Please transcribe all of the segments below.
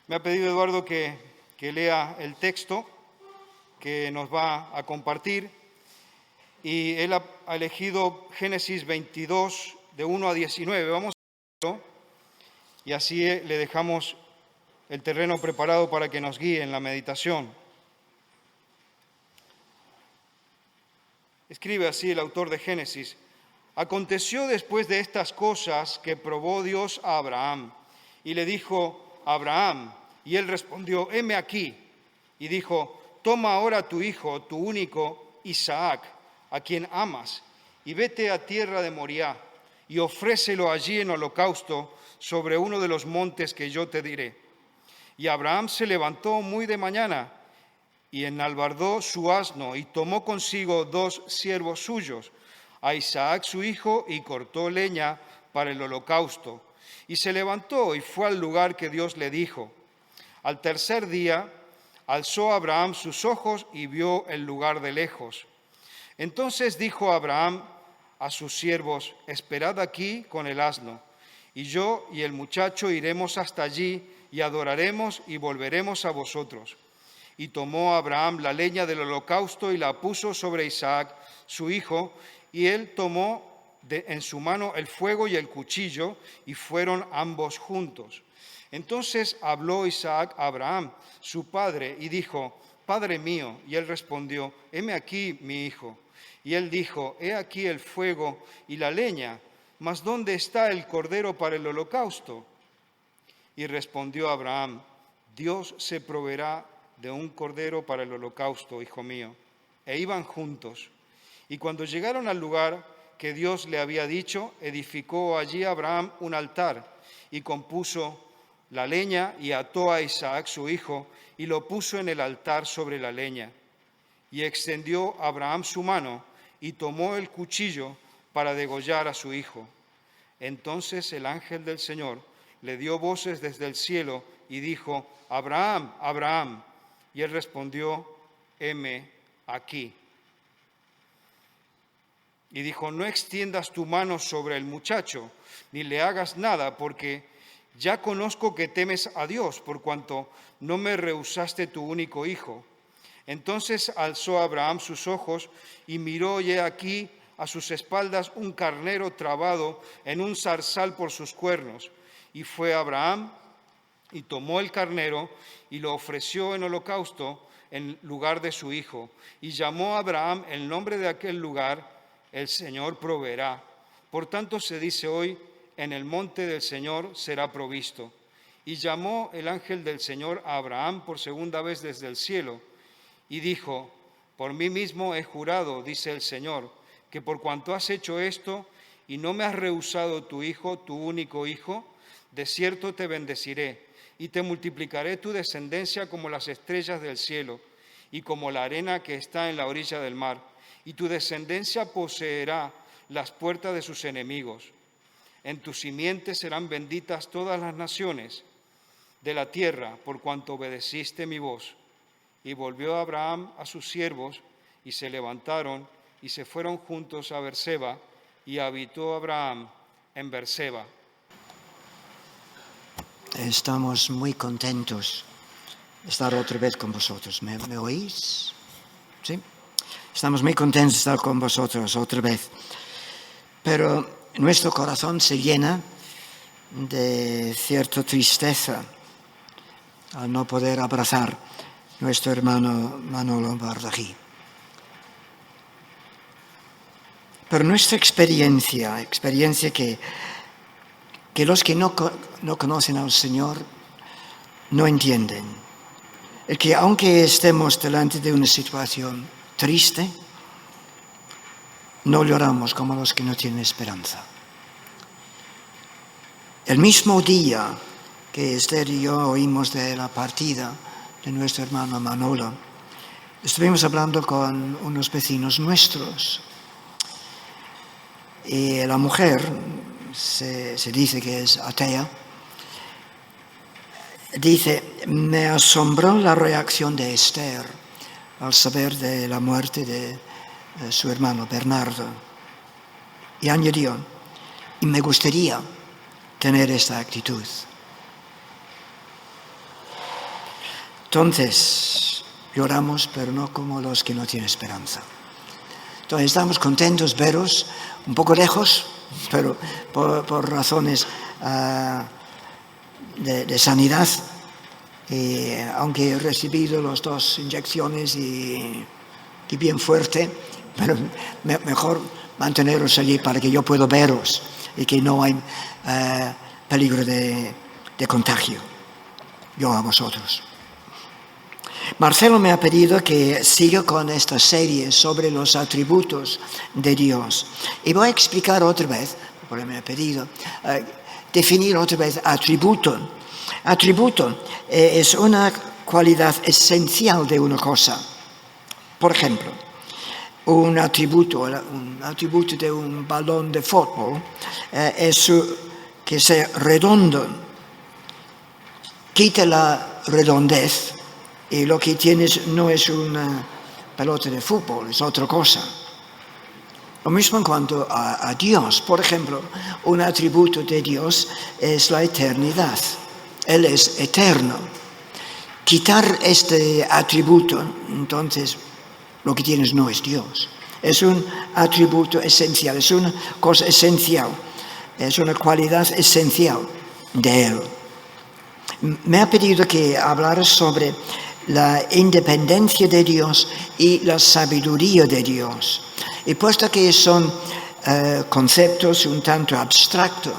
Me ha pedido Eduardo que lea el texto que nos va a compartir y él ha elegido Génesis 22, de 1 a 19. Vamos a leerlo y así le dejamos el terreno preparado para que nos guíe en la meditación. Escribe así el autor de Génesis: Aconteció después de estas cosas que probó Dios a Abraham y le dijo: Abraham, y él respondió: heme aquí. Y dijo: toma ahora tu hijo, tu único, Isaac, a quien amas, y vete a tierra de Moriah, y ofrécelo allí en holocausto sobre uno de los montes que yo te diré. Y Abraham se levantó muy de mañana, y enalbardó su asno, y tomó consigo 2 siervos suyos, a Isaac su hijo, y cortó leña para el holocausto. Y se levantó y fue al lugar que Dios le dijo. Al tercer día alzó Abraham sus ojos y vio el lugar de lejos. Entonces dijo Abraham a sus siervos: esperad aquí con el asno, y yo y el muchacho iremos hasta allí y adoraremos y volveremos a vosotros. Y tomó Abraham la leña del holocausto y la puso sobre Isaac, su hijo, y él tomó en su mano el fuego y el cuchillo, y fueron ambos juntos. Entonces habló Isaac a Abraham, su padre, y dijo: Padre mío. Y él respondió: heme aquí, mi hijo. Y él dijo: he aquí el fuego y la leña, mas ¿dónde está el cordero para el holocausto? Y respondió Abraham: Dios se proveerá de un cordero para el holocausto, hijo mío. E iban juntos. Y cuando llegaron al lugar que Dios le había dicho, edificó allí Abraham un altar y compuso la leña y ató a Isaac su hijo y lo puso en el altar sobre la leña. Y extendió Abraham su mano y tomó el cuchillo para degollar a su hijo. Entonces el ángel del Señor le dio voces desde el cielo y dijo: Abraham, Abraham. Y él respondió: heme aquí. Y dijo: no extiendas tu mano sobre el muchacho, ni le hagas nada, porque ya conozco que temes a Dios, por cuanto no me rehusaste tu único hijo. Entonces alzó Abraham sus ojos y miró, y he aquí a sus espaldas un carnero trabado en un zarzal por sus cuernos. Y fue Abraham y tomó el carnero y lo ofreció en holocausto en lugar de su hijo. Y llamó a Abraham el nombre de aquel lugar: el Señor proveerá. Por tanto se dice hoy: en el monte del Señor será provisto. Y llamó el ángel del Señor a Abraham por segunda vez desde el cielo, y dijo: por mí mismo he jurado, dice el Señor, que por cuanto has hecho esto y no me has rehusado tu hijo, tu único hijo, de cierto te bendeciré, y te multiplicaré tu descendencia como las estrellas del cielo, y como la arena que está en la orilla del mar. Y tu descendencia poseerá las puertas de sus enemigos. En tu simiente serán benditas todas las naciones de la tierra, por cuanto obedeciste mi voz. Y volvió Abraham a sus siervos, y se levantaron y se fueron juntos a Berseba, y habitó Abraham en Berseba. Estamos muy contentos de estar otra vez con vosotros. ¿Me oís? ¿Sí? Estamos muy contentos de estar con vosotros otra vez. Pero nuestro corazón se llena de cierta tristeza al no poder abrazar a nuestro hermano Manolo Bardají. Pero nuestra experiencia que los que no conocen al Señor no entienden, es que aunque estemos delante de una situación triste, no lloramos como los que no tienen esperanza. El mismo día que Esther y yo oímos de la partida de nuestro hermano Manolo, estuvimos hablando con unos vecinos nuestros. Y la mujer, se dice que es atea, dice: me asombró la reacción de Esther al saber de la muerte de su hermano Bernardo. Y añadió: y me gustaría tener esta actitud. Entonces, lloramos, pero no como los que no tienen esperanza. Entonces, estamos contentos veros un poco lejos, pero por razones de sanidad. Y aunque he recibido las 2 inyecciones y bien fuerte, pero mejor manteneros allí para que yo pueda veros y que no hay peligro de contagio, yo a vosotros. Marcelo me ha pedido que siga con esta serie sobre los atributos de Dios. Y voy a explicar otra vez, porque me ha pedido, definir otra vez atributo. Atributo es una cualidad esencial de una cosa. Por ejemplo, un atributo de un balón de fútbol es que sea redondo. Quita la redondez y lo que tienes no es una pelota de fútbol, es otra cosa. Lo mismo en cuanto a Dios. Por ejemplo, un atributo de Dios es la eternidad. Él es eterno. Quitar este atributo, entonces lo que tienes no es Dios. Es un atributo esencial, es una cosa esencial, es una cualidad esencial de Él. Me ha pedido que hablara sobre la independencia de Dios y la sabiduría de Dios. Y puesto que son conceptos un tanto abstractos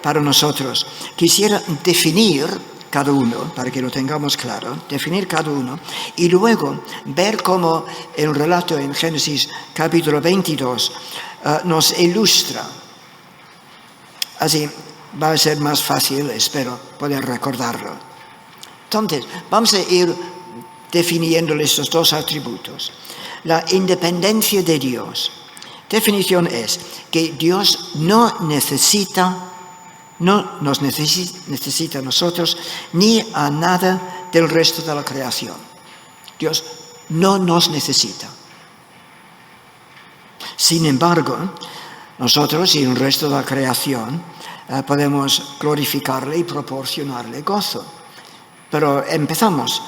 para nosotros, quisiera definir cada uno, para que lo tengamos claro, definir cada uno, y luego ver cómo el relato en Génesis capítulo 22 nos ilustra. Así va a ser más fácil, espero, poder recordarlo. Entonces, vamos a ir definiendo estos 2 atributos. La independencia de Dios. Definición es que Dios no nos necesita a nosotros ni a nada del resto de la creación. Dios no nos necesita. Sin embargo, nosotros y el resto de la creación podemos glorificarle y proporcionarle gozo. Pero empezamos.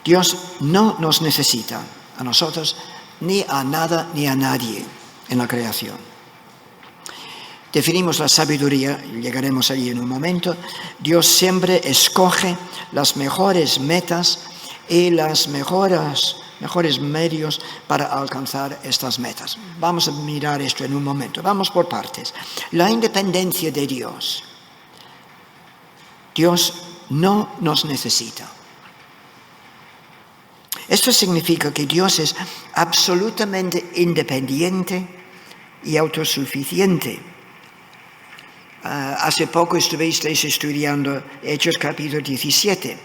Dios no nos necesita a nosotros ni a nada ni a nadie en la creación. Definimos la sabiduría, llegaremos allí en un momento. Dios siempre escoge las mejores metas y los mejores medios para alcanzar estas metas. Vamos a mirar esto en un momento. Vamos por partes. La independencia de Dios. Dios no nos necesita. Esto significa que Dios es absolutamente independiente y autosuficiente. Hace poco estuvisteis estudiando Hechos capítulo 17,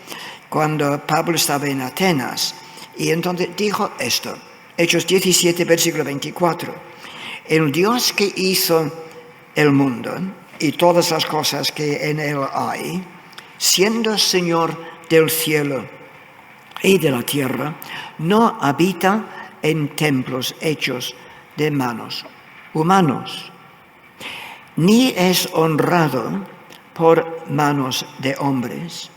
cuando Pablo estaba en Atenas, y entonces dijo esto, Hechos 17, versículo 24, el Dios que hizo el mundo y todas las cosas que en él hay, siendo Señor del cielo y de la tierra, no habita en templos hechos de manos humanos, ni es honrado por manos de hombres.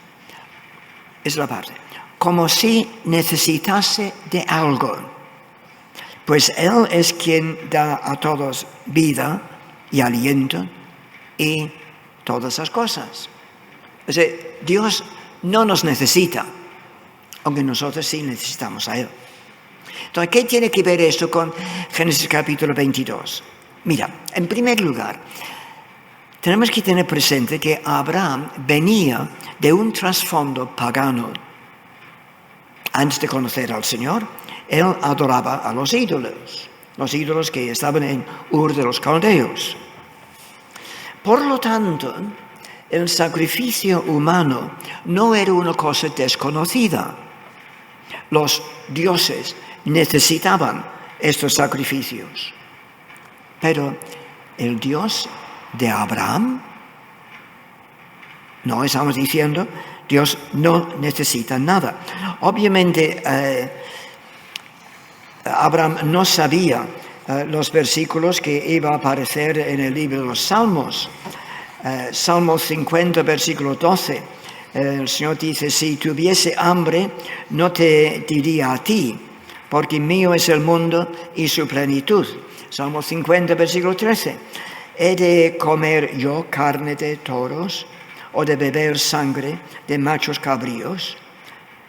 Es la parte. Como si necesitase de algo, pues Él es quien da a todos vida y aliento y todas esas cosas. O sea, Dios no nos necesita, aunque nosotros sí necesitamos a Él. Entonces, ¿qué tiene que ver esto con Génesis capítulo 22? Mira, en primer lugar, tenemos que tener presente que Abraham venía de un trasfondo pagano. Antes de conocer al Señor, él adoraba a los ídolos que estaban en Ur de los Caldeos. Por lo tanto, el sacrificio humano no era una cosa desconocida. Los dioses necesitaban estos sacrificios. Pero el Dios de Abraham, no estamos diciendo, Dios no necesita nada. Obviamente, Abraham no sabía los versículos que iba a aparecer en el libro de los Salmos. Salmo 50, versículo 12, El Señor dice, si tuviese hambre, no te diría a ti, porque mío es el mundo y su plenitud. Salmo 50, versículo 13. ¿He de comer yo carne de toros o de beber sangre de machos cabríos?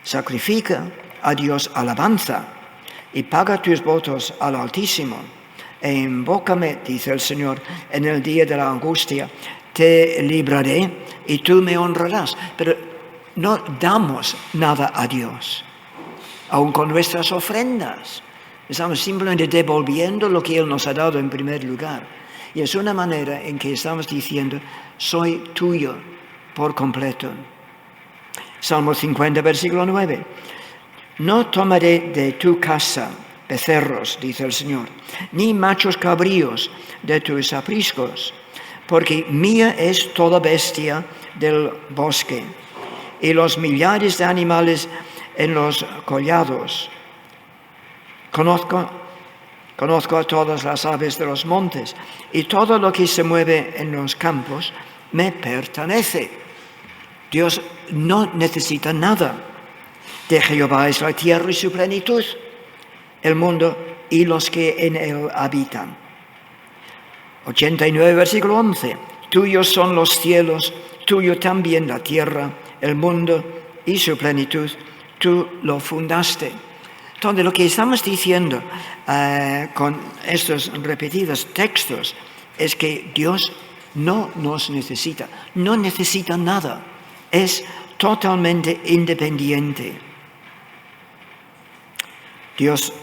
Sacrifica a Dios alabanza y paga tus votos al Altísimo. E invócame, dice el Señor, en el día de la angustia. Te libraré y tú me honrarás. Pero no damos nada a Dios, aun con nuestras ofrendas. Estamos simplemente devolviendo lo que Él nos ha dado en primer lugar. Y es una manera en que estamos diciendo, soy tuyo por completo. Salmo 50, versículo 9. No tomaré de tu casa becerros, dice el Señor, ni machos cabríos de tus apriscos, porque mía es toda bestia del bosque y los millares de animales en los collados. Conozco a todas las aves de los montes y todo lo que se mueve en los campos me pertenece. Dios no necesita nada. De Jehová es la tierra y su plenitud, el mundo y los que en él habitan. 89, versículo 11. Tuyos son los cielos, tuyo también la tierra, el mundo y su plenitud, tú lo fundaste. Entonces, lo que estamos diciendo con estos repetidos textos es que Dios no nos necesita, no necesita nada, es totalmente independiente. Dios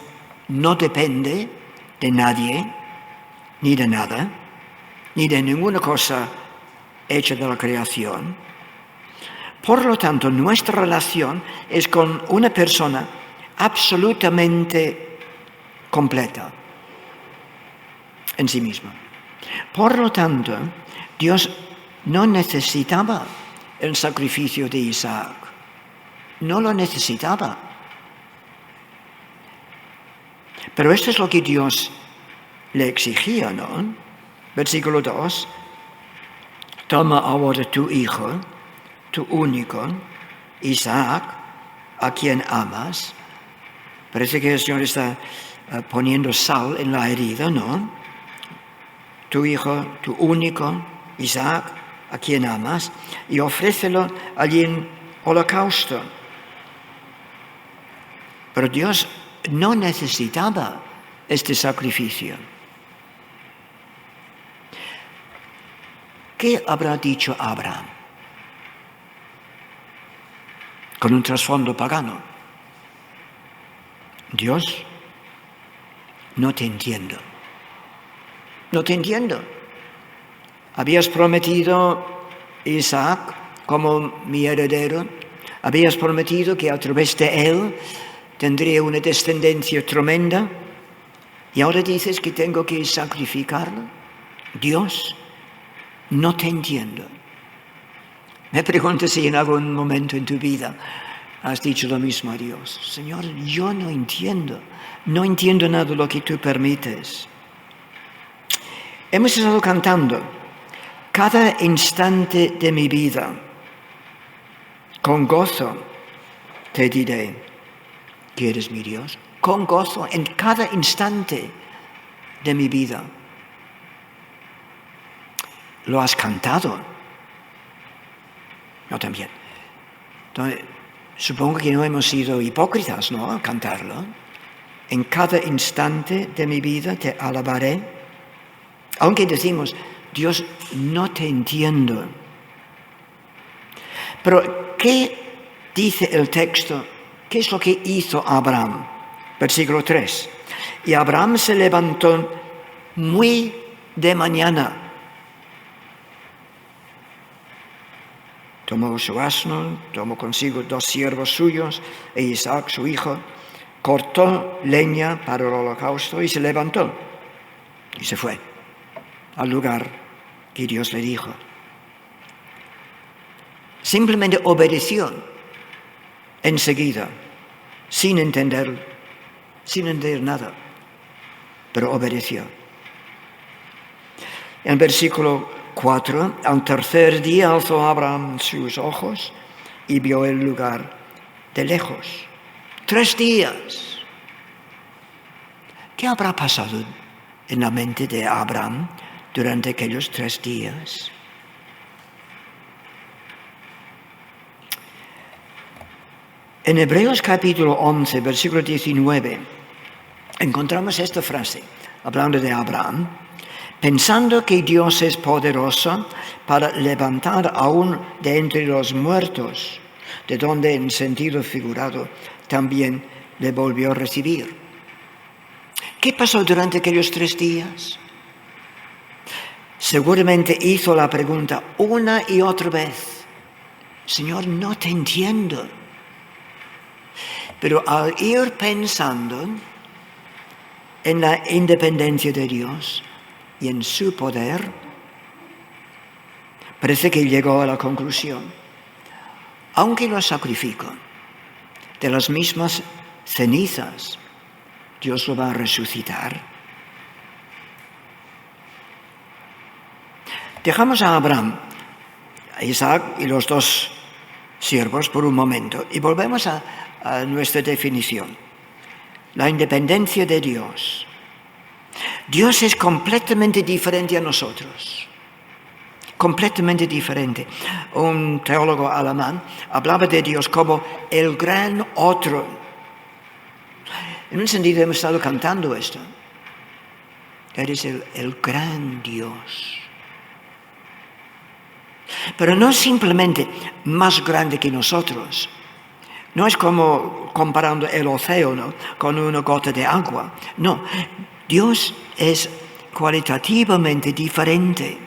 no depende de nadie, ni de nada, ni de ninguna cosa hecha de la creación. Por lo tanto, nuestra relación es con una persona absolutamente completa en sí misma. Por lo tanto, Dios no necesitaba el sacrificio de Isaac. No lo necesitaba. Pero esto es lo que Dios le exigía, ¿no? Versículo 2. Toma ahora tu hijo, tu único, Isaac, a quien amas. Parece que el Señor está poniendo sal en la herida, ¿no? Tu hijo, tu único, Isaac, a quien amas, y ofrécelo allí en holocausto. Pero Dios no necesitaba este sacrificio. ¿Qué habrá dicho Abraham? Con un trasfondo pagano. Dios, no te entiendo. No te entiendo. Habías prometido Isaac como mi heredero. Habías prometido que a través de él tendría una descendencia tremenda. Y ahora dices que tengo que sacrificarlo. Dios, no te entiendo. Me pregunto si en algún momento en tu vida has dicho lo mismo a Dios. Señor, yo no entiendo nada de lo que tú permites. Hemos estado cantando, cada instante de mi vida, con gozo te diré que eres mi Dios. Con gozo en cada instante de mi vida. Lo has cantado. Yo también. Entonces, supongo que no hemos sido hipócritas, ¿no? Al cantarlo. En cada instante de mi vida te alabaré. Aunque decimos, Dios, no te entiendo. Pero, ¿qué dice el texto? ¿Qué es lo que hizo Abraham? Versículo 3. Y Abraham se levantó muy de mañana. Tomó su asno, tomó consigo 2 siervos suyos e Isaac su hijo, cortó leña para el holocausto y se levantó. Y se fue al lugar que Dios le dijo. Simplemente obedeció enseguida, sin entender nada, pero obedeció. En el versículo 4, al tercer día alzó Abraham sus ojos y vio el lugar de lejos. 3 días. ¿Qué habrá pasado en la mente de Abraham durante aquellos 3 días? En Hebreos capítulo 11, versículo 19, encontramos esta frase, hablando de Abraham: pensando que Dios es poderoso para levantar aún de entre los muertos, de donde en sentido figurado también le volvió a recibir. ¿Qué pasó durante aquellos 3 días? Seguramente hizo la pregunta una y otra vez: Señor, no te entiendo. Pero al ir pensando en la independencia de Dios y en su poder, parece que llegó a la conclusión: aunque lo sacrifico de las mismas cenizas, Dios lo va a resucitar. Dejamos a Abraham, a Isaac y los 2 siervos por un momento y volvemos a nuestra definición. La independencia de Dios. Dios es completamente diferente a nosotros. Completamente diferente. Un teólogo alemán hablaba de Dios como el gran otro. En un sentido hemos estado cantando esto. Eres el gran Dios. Pero no simplemente más grande que nosotros. No es como comparando el océano con una gota de agua. No, Dios es cualitativamente diferente.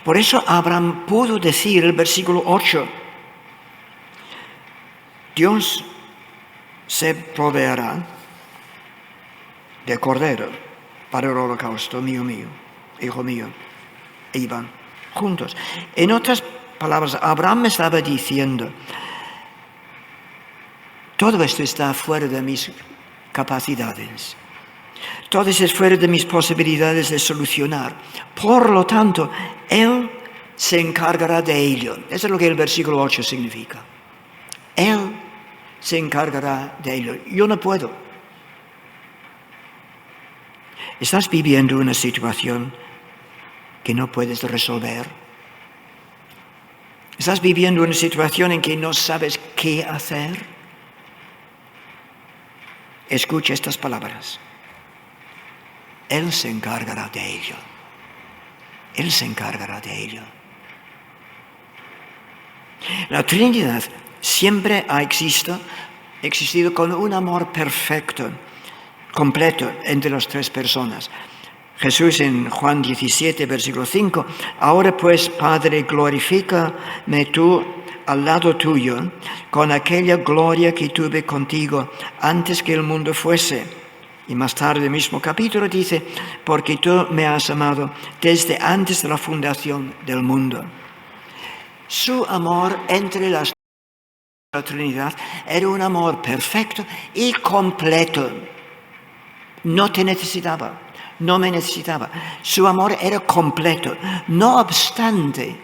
Por eso Abraham pudo decir el versículo 8, Dios se proveerá de cordero para el holocausto, mío, hijo mío. E iban juntos. En otras palabras, Abraham estaba diciendo: todo esto está fuera de mis capacidades. Todo esto es fuera de mis posibilidades de solucionar. Por lo tanto, Él se encargará de ello. Eso es lo que el versículo 8 significa. Él se encargará de ello. Yo no puedo. ¿Estás viviendo una situación que no puedes resolver? ¿Estás viviendo una situación en que no sabes qué hacer? Escucha estas palabras. Él se encargará de ello. Él se encargará de ello. La Trinidad siempre ha existido con un amor perfecto, completo entre las 3 personas. Jesús en Juan 17, versículo 5, ahora pues, Padre, glorifícame tú al lado tuyo con aquella gloria que tuve contigo antes que el mundo fuese. Y más tarde, el mismo capítulo dice, porque tú me has amado desde antes de la fundación del mundo. Su amor entre la Trinidad era un amor perfecto y completo. No te necesitaba, no me necesitaba. Su amor era completo. No obstante,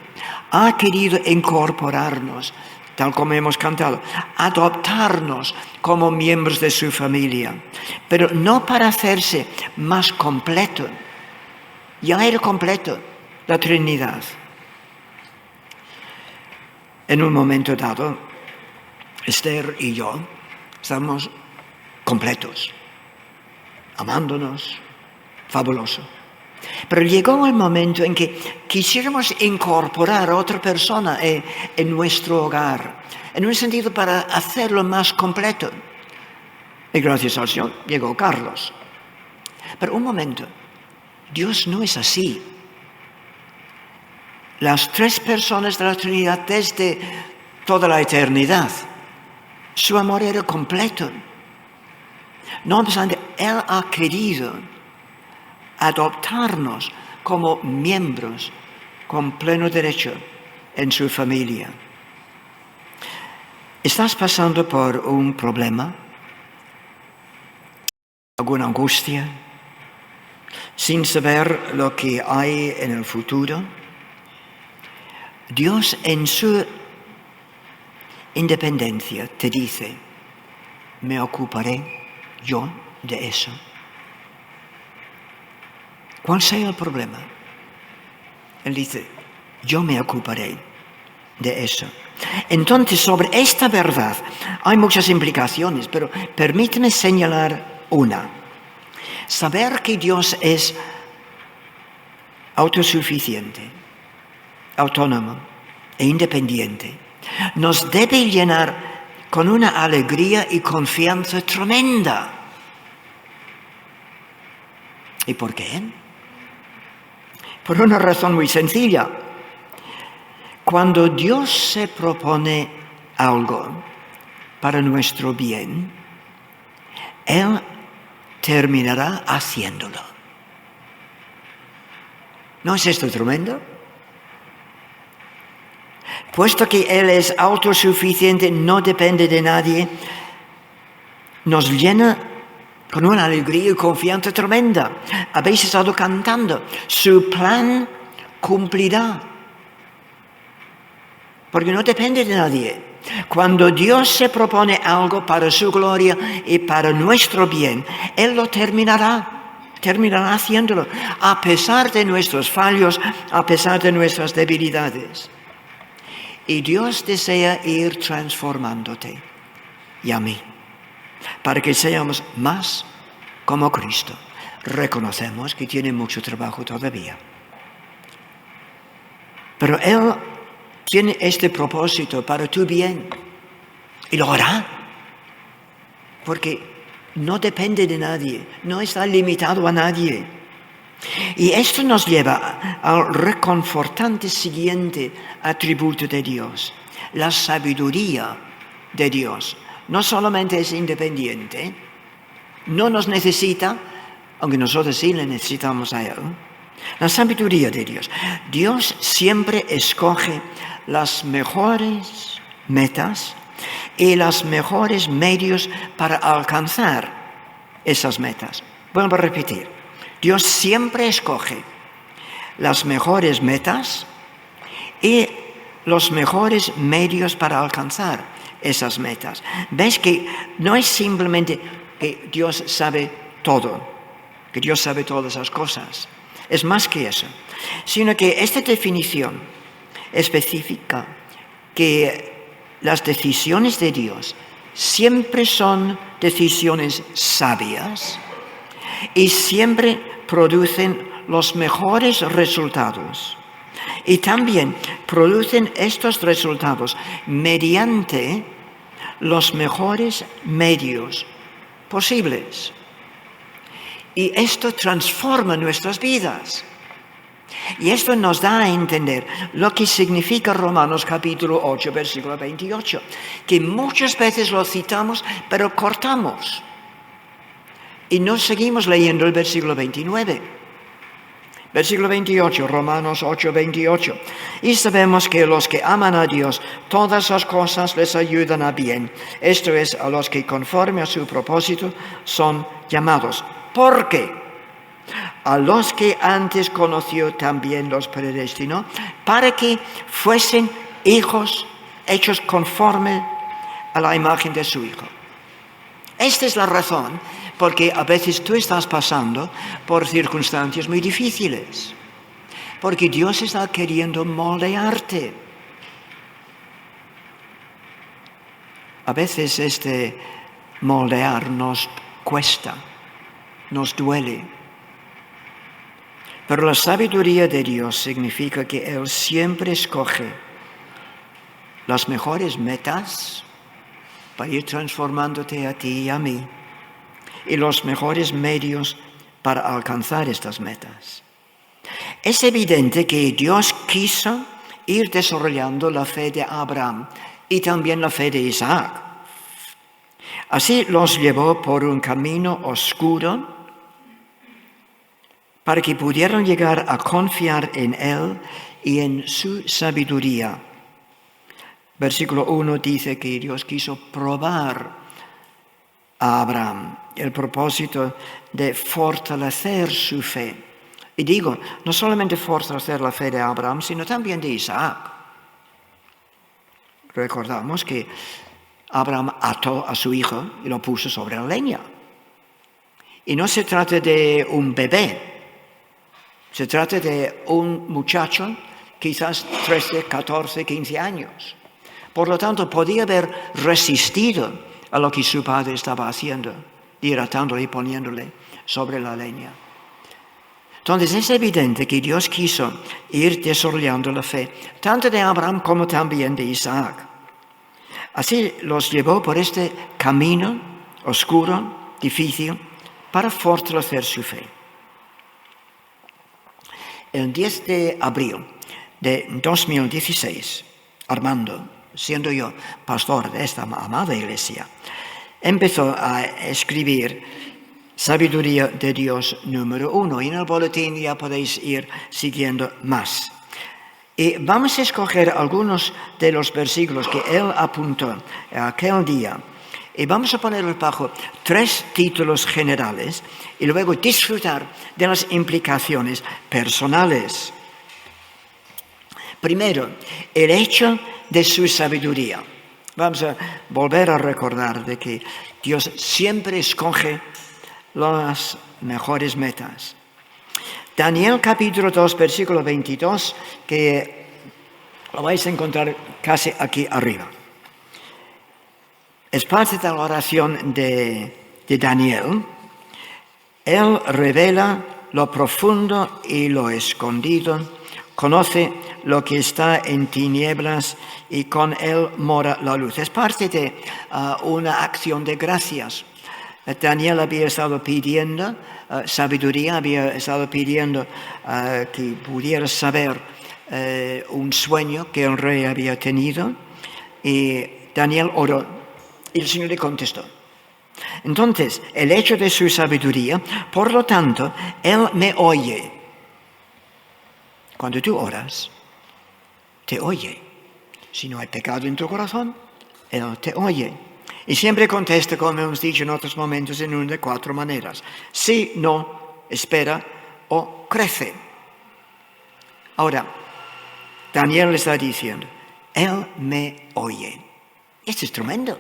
ha querido incorporarnos, tal como hemos cantado, adoptarnos como miembros de su familia, pero no para hacerse más completo. Ya era completo la Trinidad. En un momento dado, Esther y yo estábamos completos, amándonos, fabuloso. Pero llegó el momento en que quisiéramos incorporar a otra persona en nuestro hogar, en un sentido para hacerlo más completo. Y gracias al Señor llegó Carlos. Pero un momento, Dios no es así. Las 3 personas de la Trinidad desde toda la eternidad, su amor era completo. No obstante, Él ha querido adoptarnos como miembros con pleno derecho en su familia. ¿Estás pasando por un problema? ¿Alguna angustia? ¿Sin saber lo que hay en el futuro? Dios en su independencia te dice, me ocuparé yo de eso. ¿Cuál sea el problema? Él dice, yo me ocuparé de eso. Entonces, sobre esta verdad hay muchas implicaciones, pero permíteme señalar una. Saber que Dios es autosuficiente, autónomo e independiente nos debe llenar con una alegría y confianza tremenda. ¿Y por qué? Por una razón muy sencilla. Cuando Dios se propone algo para nuestro bien, Él terminará haciéndolo. ¿No es esto tremendo? Puesto que Él es autosuficiente, no depende de nadie, nos llena con una alegría y confianza tremenda. Habéis estado cantando, su plan cumplirá. Porque no depende de nadie. Cuando Dios se propone algo para su gloria y para nuestro bien, Él lo terminará haciéndolo, a pesar de nuestros fallos, a pesar de nuestras debilidades. Y Dios desea ir transformándote y a mí, para que seamos más como Cristo. Reconocemos que tiene mucho trabajo todavía. Pero Él tiene este propósito para tu bien y lo hará, porque no depende de nadie, no está limitado a nadie. Y esto nos lleva al reconfortante siguiente atributo de Dios, la sabiduría de Dios. No solamente es independiente, no nos necesita, aunque nosotros sí le necesitamos a Él. La sabiduría de Dios. Dios siempre escoge las mejores metas y los mejores medios para alcanzar esas metas. Vuelvo a repetir. Dios siempre escoge las mejores metas y los mejores medios para alcanzar esas metas. ¿Ves que no es simplemente que Dios sabe todo, que Dios sabe todas las cosas? Es más que eso, sino que esta definición específica que las decisiones de Dios siempre son decisiones sabias y siempre producen los mejores resultados. Y también producen estos resultados mediante los mejores medios posibles. Y esto transforma nuestras vidas. Y esto nos da a entender lo que significa Romanos capítulo 8, versículo 28, que muchas veces lo citamos, pero cortamos. Y no seguimos leyendo el versículo 29. Versículo 28, Romanos 8, 28. Y sabemos que los que aman a Dios, todas las cosas les ayudan a bien. Esto es, a los que conforme a su propósito son llamados. ¿Por qué? A los que antes conoció también los predestinó, para que fuesen hijos hechos conforme a la imagen de su Hijo. Esta es la razón porque a veces tú estás pasando por circunstancias muy difíciles, porque Dios está queriendo moldearte. A veces este moldear nos cuesta, nos duele, pero la sabiduría de Dios significa que Él siempre escoge las mejores metas para ir transformándote a ti y a mí, y los mejores medios para alcanzar estas metas. Es evidente que Dios quiso ir desarrollando la fe de Abraham y también la fe de Isaac. Así los llevó por un camino oscuro para que pudieran llegar a confiar en Él y en su sabiduría. Versículo 1 dice que Dios quiso probar a Abraham, el propósito de fortalecer su fe. Y digo, no solamente fortalecer la fe de Abraham, sino también de Isaac. Recordamos que Abraham ató a su hijo y lo puso sobre la leña. Y no se trata de un bebé, se trata de un muchacho, quizás 13, 14, 15 años. Por lo tanto, podía haber resistido a lo que su padre estaba haciendo, hidratándole y poniéndole sobre la leña. Entonces es evidente que Dios quiso ir desarrollando la fe, tanto de Abraham como también de Isaac. Así los llevó por este camino oscuro, difícil, para fortalecer su fe. El 10 de abril de 2016, Armando, siendo yo pastor de esta amada iglesia, empezó a escribir Sabiduría de Dios número 1. Y en el boletín ya podéis ir siguiendo más. Y vamos a escoger algunos de los versículos que él apuntó aquel día. Y vamos a ponerlos bajo 3 títulos generales y luego disfrutar de las implicaciones personales. Primero, el hecho de su sabiduría. Vamos a volver a recordar de que Dios siempre escoge las mejores metas. Daniel capítulo 2, versículo 22, que lo vais a encontrar casi aquí arriba. Es parte de la oración de Daniel. Él revela lo profundo y lo escondido, conoce lo que está en tinieblas y con él mora la luz. Es parte de una acción de gracias. Daniel había estado pidiendo sabiduría, había estado pidiendo que pudiera saber un sueño que el rey había tenido, y Daniel oró y el Señor le contestó. Entonces, el hecho de su sabiduría, por lo tanto, Él me oye. Cuando tú oras, te oye. Si no hay pecado en tu corazón, Él te oye. Y siempre contesta, como hemos dicho en otros momentos, en una de 4 maneras. Sí, no, espera o crece. Ahora, Daniel le está diciendo, Él me oye. Esto es tremendo.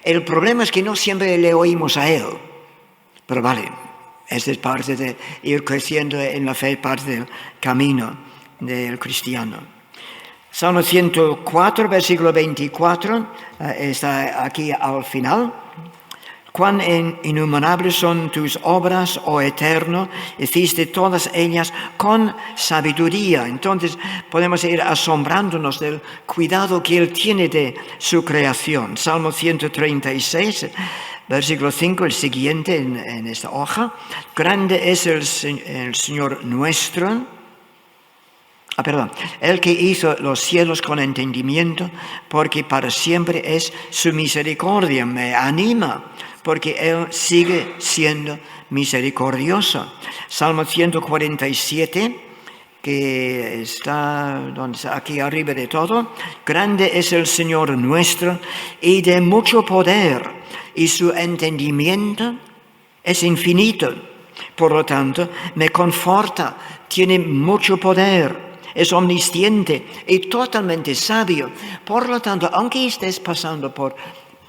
El problema es que no siempre le oímos a Él. Pero vale, esta es parte de ir creciendo en la fe, parte del camino del cristiano. Salmo 104, versículo 24, está aquí al final. Cuán innumerables son tus obras, oh Eterno, hiciste todas ellas con sabiduría. Entonces podemos ir asombrándonos del cuidado que Él tiene de su creación. Salmo 136, versículo 5, el siguiente en esta hoja. Grande es el Señor nuestro. El que hizo los cielos con entendimiento, porque para siempre es su misericordia. Me anima, porque Él sigue siendo misericordioso. Salmo 147, que está aquí arriba de todo. Grande es el Señor nuestro y de mucho poder, y su entendimiento es infinito. Por lo tanto, me conforta, tiene mucho poder. Es omnisciente y totalmente sabio. Por lo tanto, aunque estés pasando por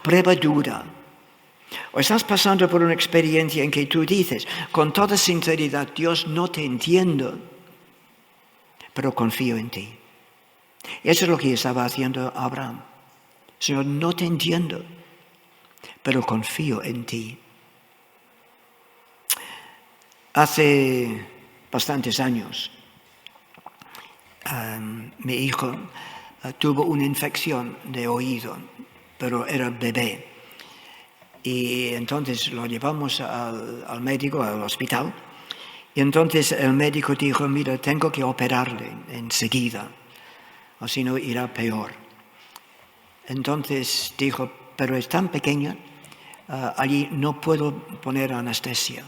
prueba dura, o estás pasando por una experiencia en que tú dices con toda sinceridad, Dios, no te entiendo, pero confío en ti. Y eso es lo que estaba haciendo Abraham. Señor, no te entiendo, pero confío en ti. Hace bastantes años, mi hijo tuvo una infección de oído, pero era bebé. Y entonces lo llevamos al médico, al hospital. Y entonces el médico dijo, mira, tengo que operarle enseguida, o si no irá peor. Entonces dijo, pero es tan pequeña, allí no puedo poner anestesia.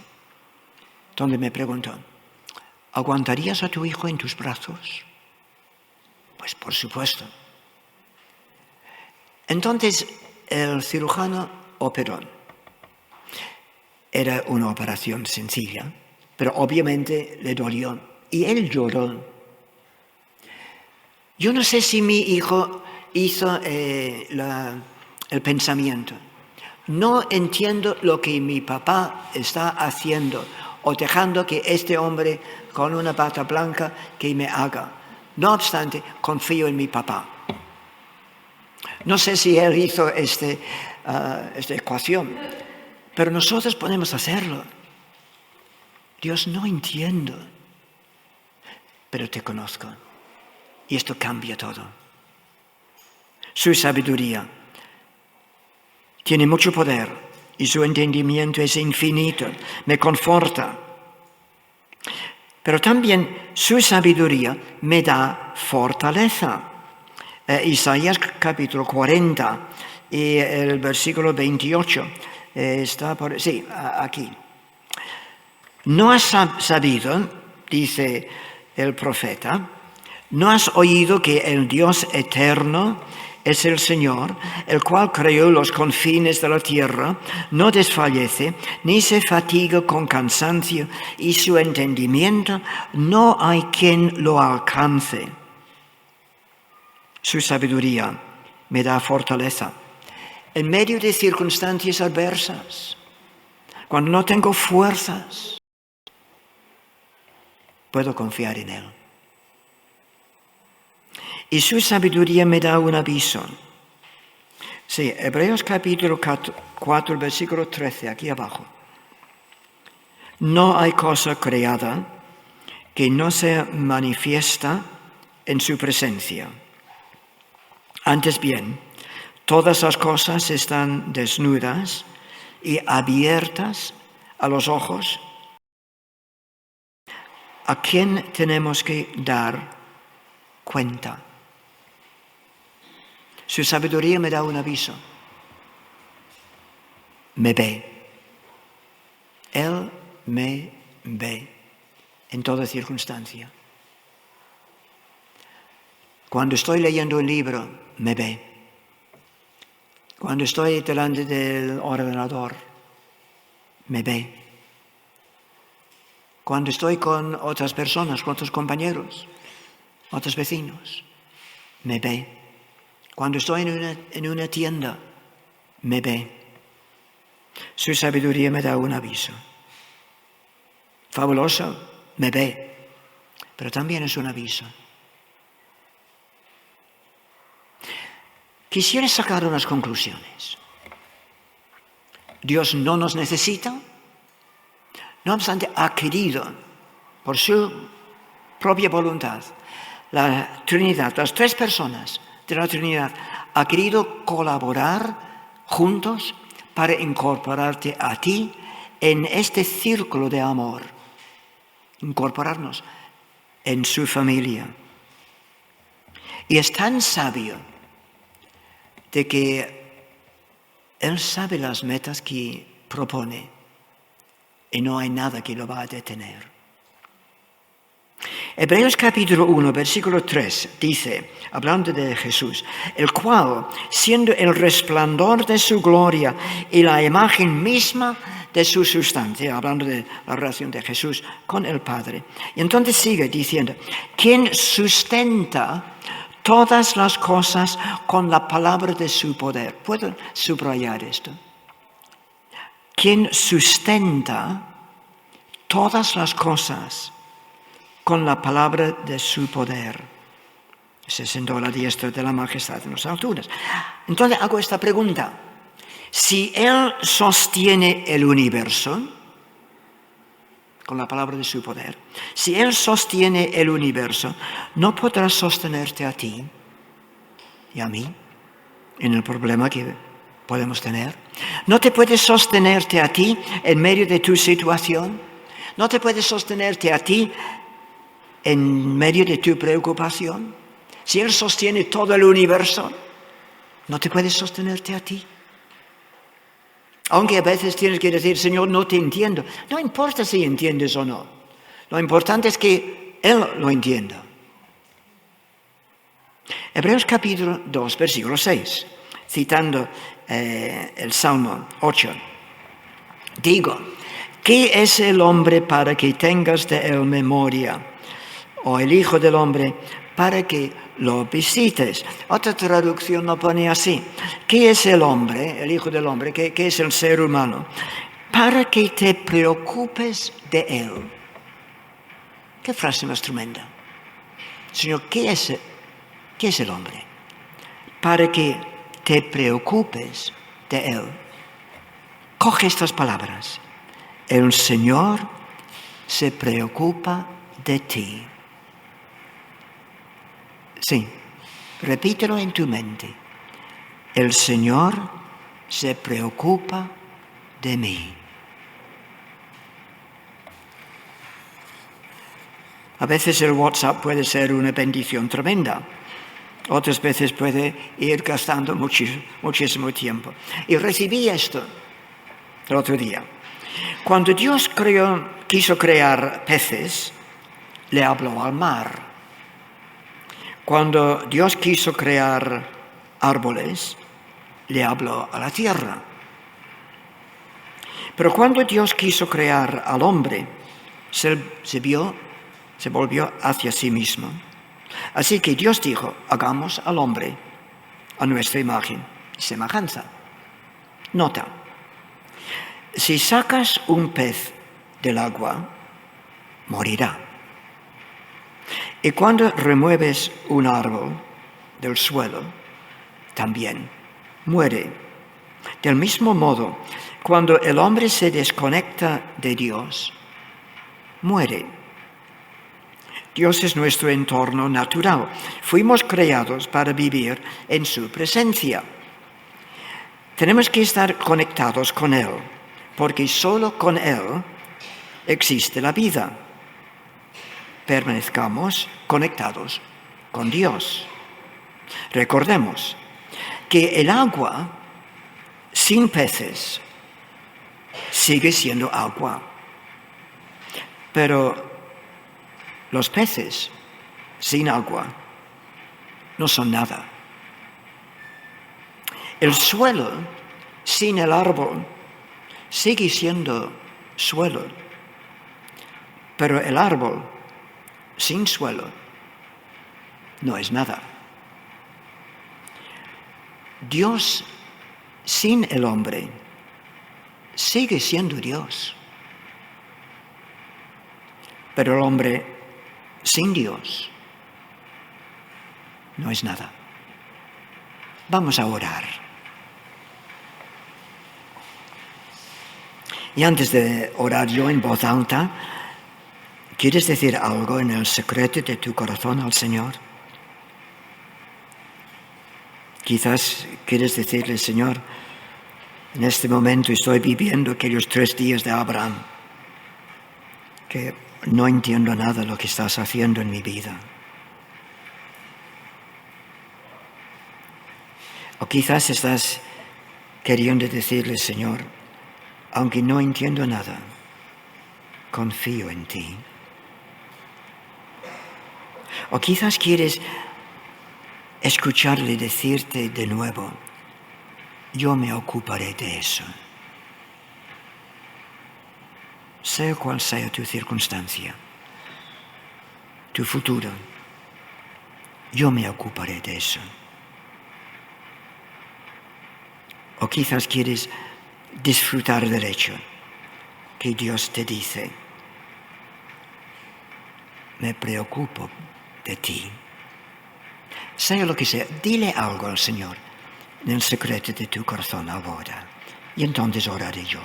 Entonces me preguntó, ¿aguantarías a tu hijo en tus brazos? Pues por supuesto. Entonces el cirujano operó. Era una operación sencilla, pero obviamente le dolió. Y él lloró. Yo no sé si mi hijo hizo el pensamiento. No entiendo lo que mi papá está haciendo o dejando que este hombre con una bata blanca que me haga. No obstante, confío en mi papá. No sé si él hizo esta ecuación, pero nosotros podemos hacerlo. Dios, no entiendo, pero te conozco. Y esto cambia todo. Su sabiduría tiene mucho poder y su entendimiento es infinito. Me conforta. Pero también su sabiduría me da fortaleza. Isaías capítulo 40 y el versículo 28 está aquí. ¿No has sabido, dice el profeta, no has oído que el Dios eterno es el Señor, el cual creó los confines de la tierra, no desfallece, ni se fatiga con cansancio, y su entendimiento no hay quien lo alcance? Su sabiduría me da fortaleza. En medio de circunstancias adversas, cuando no tengo fuerzas, puedo confiar en Él. Y su sabiduría me da un aviso. Sí, Hebreos capítulo 4, versículo 13, aquí abajo. No hay cosa creada que no sea manifiesta en su presencia. Antes bien, todas las cosas están desnudas y abiertas a los ojos. ¿A quién tenemos que dar cuenta? Su sabiduría me da un aviso. Me ve. Él me ve en toda circunstancia. Cuando estoy leyendo un libro, me ve. Cuando estoy delante del ordenador, me ve. Cuando estoy con otras personas, con otros compañeros, otros vecinos, me ve. Cuando estoy en una tienda, me ve. Su sabiduría me da un aviso. Fabuloso, me ve, pero también es un aviso. Quisiera sacar unas conclusiones. Dios no nos necesita, no obstante ha querido, por su propia voluntad, la Trinidad, las tres personas de la Trinidad, ha querido colaborar juntos para incorporarte a ti en este círculo de amor, incorporarnos en su familia. Y es tan sabio de que Él sabe las metas que propone y no hay nada que lo va a detener. Hebreos capítulo 1, versículo 3 dice, hablando de Jesús, el cual, siendo el resplandor de su gloria y la imagen misma de su sustancia, hablando de la relación de Jesús con el Padre. Y entonces sigue diciendo, quien sustenta todas las cosas con la palabra de su poder. ¿Puedo subrayar esto? Quien sustenta todas las cosas con la palabra de su poder. Se sentó a la diestra de la majestad en las alturas. Entonces hago esta pregunta. Si Él sostiene el universo con la palabra de su poder, si Él sostiene el universo, ¿no podrá sostenerte a ti y a mí en el problema que podemos tener? ¿No te puede sostenerte a ti en medio de tu situación? ¿No te puede sostenerte a ti en medio de tu preocupación? Si Él sostiene todo el universo, ¿no te puede sostenerte a ti? Aunque a veces tienes que decir, Señor, no te entiendo. No importa si entiendes o no. Lo importante es que Él lo entienda. Hebreos capítulo 2, versículo 6, citando el Salmo 8. Digo, ¿qué es el hombre para que tengas de él memoria? O el Hijo del Hombre para que lo visites. Otra traducción lo pone así: ¿qué es el hombre, el Hijo del Hombre? ¿Qué es el ser humano? Para que te preocupes de él. Qué frase más tremenda. Señor, ¿qué es el hombre? Para que te preocupes de él. Coge estas palabras. El Señor se preocupa de ti. Sí, repítelo en tu mente. El Señor se preocupa de mí. A veces el WhatsApp puede ser una bendición tremenda. Otras veces puede ir gastando muchísimo tiempo. Y recibí esto el otro día. Cuando Dios quiso crear peces, le habló al mar. Cuando Dios quiso crear árboles, le habló a la tierra. Pero cuando Dios quiso crear al hombre, se volvió hacia sí mismo. Así que Dios dijo: hagamos al hombre a nuestra imagen y semejanza. Nota: si sacas un pez del agua, morirá. Y cuando remueves un árbol del suelo, también muere. Del mismo modo, cuando el hombre se desconecta de Dios, muere. Dios es nuestro entorno natural. Fuimos creados para vivir en su presencia. Tenemos que estar conectados con Él, porque solo con Él existe la vida. Permanezcamos conectados con Dios. Recordemos que el agua sin peces sigue siendo agua, pero los peces sin agua no son nada. El suelo sin el árbol sigue siendo suelo, pero el árbol sin suelo no es nada. Dios sin el hombre sigue siendo Dios, pero el hombre sin Dios no es nada. Vamos a orar. Y antes de orar yo en voz alta, ¿quieres decir algo en el secreto de tu corazón al Señor? Quizás quieres decirle: Señor, en este momento estoy viviendo aquellos 3 días de Abraham, que no entiendo nada de lo que estás haciendo en mi vida. O quizás estás queriendo decirle: Señor, aunque no entiendo nada, confío en ti. O quizás quieres escucharle decirte de nuevo: yo me ocuparé de eso. Sea cual sea tu circunstancia, tu futuro, yo me ocuparé de eso. O quizás quieres disfrutar del hecho que Dios te dice: me preocupo de ti. Sea lo que sea, dile algo al Señor en el secreto de tu corazón ahora, y entonces oraré yo.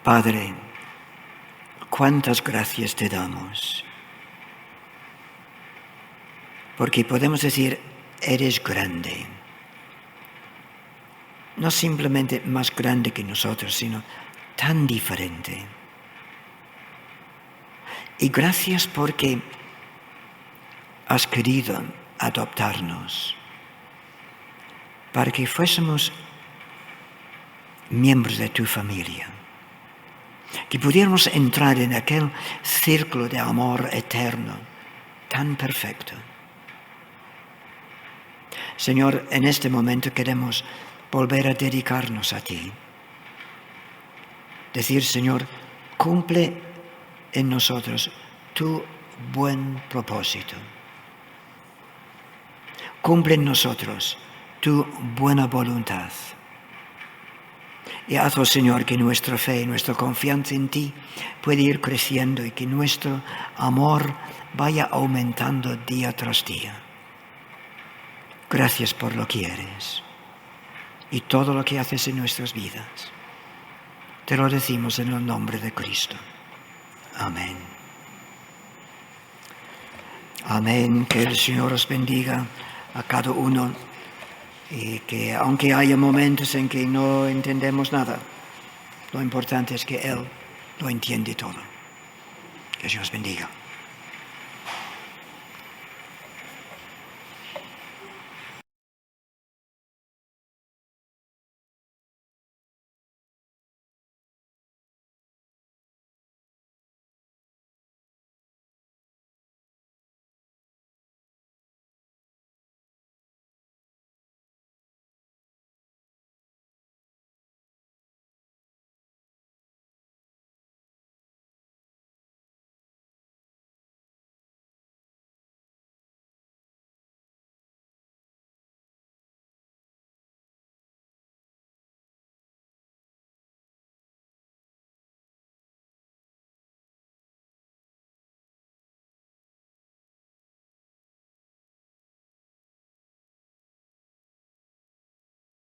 Padre, cuántas gracias te damos, porque podemos decir: eres grande. No simplemente más grande que nosotros, sino tan diferente. Y gracias porque has querido adoptarnos para que fuésemos miembros de tu familia, que pudiéramos entrar en aquel círculo de amor eterno tan perfecto. Señor, en este momento queremos volver a dedicarnos a ti. Decir, Señor, cumple en nosotros tu buen propósito. Cumple en nosotros tu buena voluntad. Y haz, oh Señor, que nuestra fe y nuestra confianza en ti pueda ir creciendo y que nuestro amor vaya aumentando día tras día. Gracias por lo que eres y todo lo que haces en nuestras vidas. Te lo decimos en el nombre de Cristo. Amén. Amén. Que el Señor os bendiga a cada uno y que aunque haya momentos en que no entendemos nada, lo importante es que Él lo entiende todo. Que Dios bendiga.